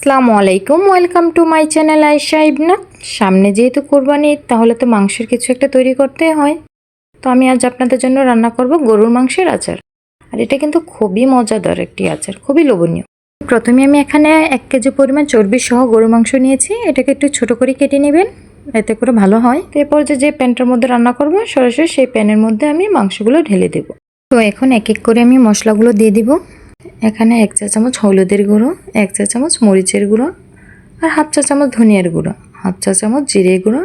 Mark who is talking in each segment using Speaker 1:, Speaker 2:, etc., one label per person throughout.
Speaker 1: আসসালামু আলাইকুম, welcome to my channel Ayesha ইবনা। সামনে যেহেতু কোরবানি, তাহলে তো মাংসের কিছু একটা তৈরি করতেই হয়। তো আমি আজ আপনাদের জন্য রান্না করব গরুর মাংসের আচার। আর এটা কিন্তু খুবই মজাদার একটি আচার, খুবই লোভনীয়। প্রথমে আমি এখানে 1 কেজি পরিমাণ চর্বি সহ গরুর মাংস নিয়েছি। এটাকে একটু ছোট করে কেটে নেবেন, এতে করে ভালো হয়। এরপর যে প্যানটার মধ্যে রান্না করব, সরাসরি সেই প্যানের মধ্যে আমি মাংসগুলো ঢেলে দেব। তো এখন এক এক করে আমি মশলাগুলো দিয়ে দিব। এখানে 1 চা চামচ হলুদের গুঁড়ো, 1 চা চামচ মরিচের গুঁড়ো, আর 1/2 চা চামচ ধনিয়ার গুঁড়ো, 1/2 চা চামচ জিরে গুঁড়ো,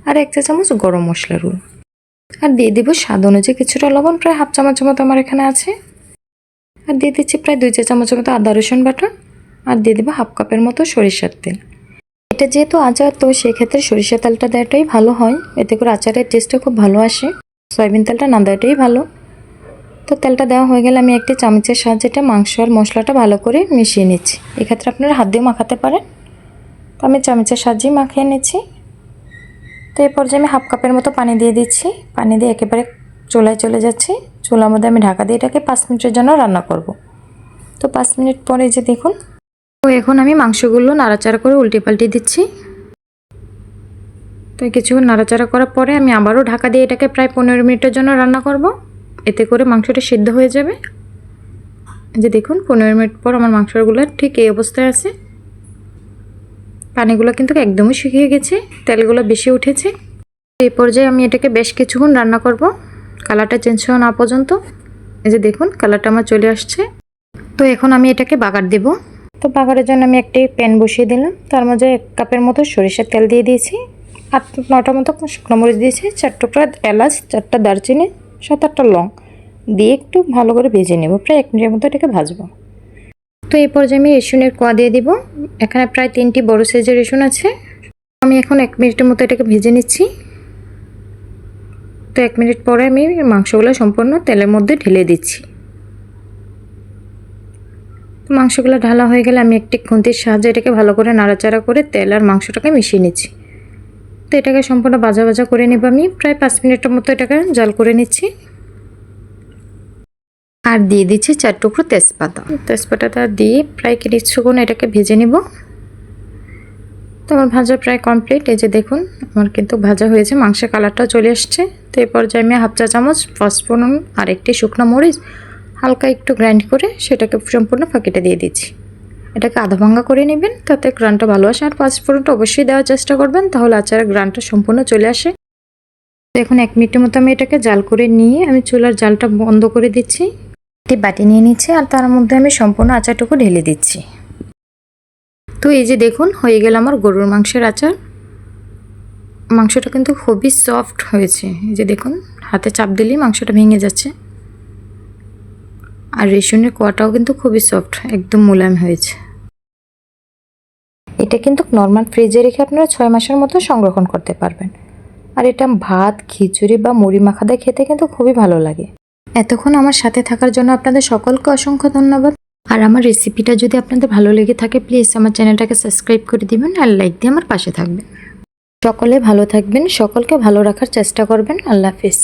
Speaker 1: আর 1 চা চামচ গরম মশলার গুঁড়ো। আর দিয়ে দিব স্বাদ অনুযায়ী কিছুটা লবণ, প্রায় 1/2 চামচের মতো আমার এখানে আছে। আর দিয়ে দিচ্ছি প্রায় 2 চা চামচের মতো আদা রসুন বাটা, আর দিয়ে দেবো 1/2 কাপের মতো সরিষার তেল। এটা যেহেতু আচার, তো সেক্ষেত্রে সরিষার তেলটা দেওয়াটাই ভালো হয়, এতে করে আচারের টেস্টটা খুব ভালো আসে। সয়াবিন তেলটা না দেওয়াটাই ভালো। তো তেলটা দেওয়া হয়ে গেলে আমি একটি চামচের সাহায্যে মাংস আর মশলাটা ভালো করে মিশিয়ে নিচ্ছি। এক্ষেত্রে আপনারা হাত দিয়ে মাখাতে পারেন, তো আমি চামচের সাহায্যেই মাখিয়ে নিচ্ছি। তো এই পর্যায়ে আমি 1/2 কাপের মতো পানি দিয়ে দিচ্ছি। পানি দিয়ে একেবারে চুলায় চলে যাচ্ছি। চুলার মধ্যে আমি ঢাকা দিয়ে এটাকে 5 মিনিটের জন্য রান্না করব। তো 5 মিনিট পরে যে দেখুন, তো এখন আমি মাংসগুলো নাড়াচাড়া করে উল্টে পাল্টে দিচ্ছি। তো কিছুক্ষণ নাড়াচাড়া করার পরে আমি আবারও ঢাকা দিয়ে এটাকে প্রায় 15 মিনিটের জন্য রান্না করব। এতে করে মাংসটা সিদ্ধ হয়ে যাবে। যে দেখুন, 15 মিনিট পর আমার মাংসগুলো ঠিক এই অবস্থায় আছে। পানিগুলো কিন্তু একদমই শুকিয়ে গেছে, তেলগুলো বেশি উঠেছে। এই পর্যায়ে আমি এটাকে বেশ কিছুক্ষণ রান্না করব, কালারটা চেঞ্জ হওয়া না পর্যন্ত। এই যে দেখুন, কালারটা আমার চলে আসছে। তো এখন আমি এটাকে বাগার দেব। তো বাগারের জন্য আমি একটি প্যান বসিয়ে দিলাম, তার মধ্যে 1 কাপের মতো সরিষার তেল দিয়ে দিয়েছি। 8-9টা মতো শুকনো মরিচ দিয়েছি, 4 টুকরা এলাচ, 4টা দারচিনি, 7-8টা লং দিয়ে একটু ভালো করে ভেজে নেব। প্রায় 1 মিনিটের মতো এটাকে ভাজবো। তো এই পর্যায়ে আমি রসুনের কোয়া দিয়ে দিব। এখানে প্রায় 3টি বড় সাইজের রসুন আছে। আমি এখন 1 মিনিটের মতো এটাকে ভেজে নিচ্ছি। তো 1 মিনিট পরে আমি মাংসগুলো সম্পূর্ণ তেলের মধ্যে ঢেলে দিচ্ছি। তো মাংসগুলো ঢালা হয়ে গেলে আমি একটি খুন্তির সাহায্যে এটাকে ভালো করে নাড়াচাড়া করে তেল আর মাংসটাকে মিশিয়ে নিচ্ছি। তো এটাকে সম্পূর্ণ ভাজা ভাজা করে নেব। আমি প্রায় 5 মিনিটের মতো এটাকে জাল করে নিচ্ছি। আর দিয়ে দিচ্ছি 4 টুকরো তেজপাতা। তেজপাতাটা দিয়ে প্রায় কিছুক্ষণ এটাকে ভেজে নিব। তো আমার ভাজা প্রায় কমপ্লিট। এই যে দেখুন, আমার কিন্তু ভাজা হয়েছে, মাংসের কালারটাও চলে আসছে। তো এই পর্যায়ে আমি 1/2 চা চামচ পাঁচফোড়ন আর একটি শুকনো মরিচ হালকা একটু গ্রাইন্ড করে সেটাকে সম্পূর্ণ ফাঁকিটা দিয়ে দিচ্ছি। এটাকে আধা ভাঙা করে নেবেন, তাতে গ্রানটা ভালো আসে। আর পাঁচফোড়নটা অবশ্যই দেওয়ার চেষ্টা করবেন, তাহলে আচারের গ্রানটা সম্পূর্ণ চলে আসে। তো এখন 1 মিনিটের মতো আমি এটাকে জাল করে নিয়ে আমি চুলার জালটা বন্ধ করে দিচ্ছি। একটি বাটি নিয়ে নিচ্ছি, আর তার মধ্যে আমি সম্পূর্ণ আচারটুকু ঢেলে দিচ্ছি। তো এই যে দেখুন, হয়ে গেল আমার গরুর মাংসের আচার। মাংসটা কিন্তু খুবই সফট হয়েছে। এই যে দেখুন, হাতে চাপ দিলেই মাংসটা ভেঙে যাচ্ছে। আর রসুনের কোয়াটাও কিন্তু খুবই সফট, একদম মোলায়েম হয়েছে। এটা কিন্তু নর্মাল ফ্রিজে রেখে আপনারা 6 মাসের মতো সংরক্ষণ করতে পারবেন। আর এটা ভাত, খিচুড়ি বা মুড়ি মাখা দিয়ে খেতে কিন্তু খুবই ভালো লাগে। এতক্ষণ আমার সাথে থাকার জন্য আপনাদের সকলকে অসংখ্য ধন্যবাদ। আর আমার রেসিপিটা যদি আপনাদের ভালো লেগে থাকে, প্লিজ আমার চ্যানেলটাকে সাবস্ক্রাইব করে দিবেন আর লাইক দিয়ে আমার পাশে থাকবেন। সকলে ভালো থাকবেন, সকলকে ভালো রাখার চেষ্টা করবেন। আল্লাহ হাফেজ।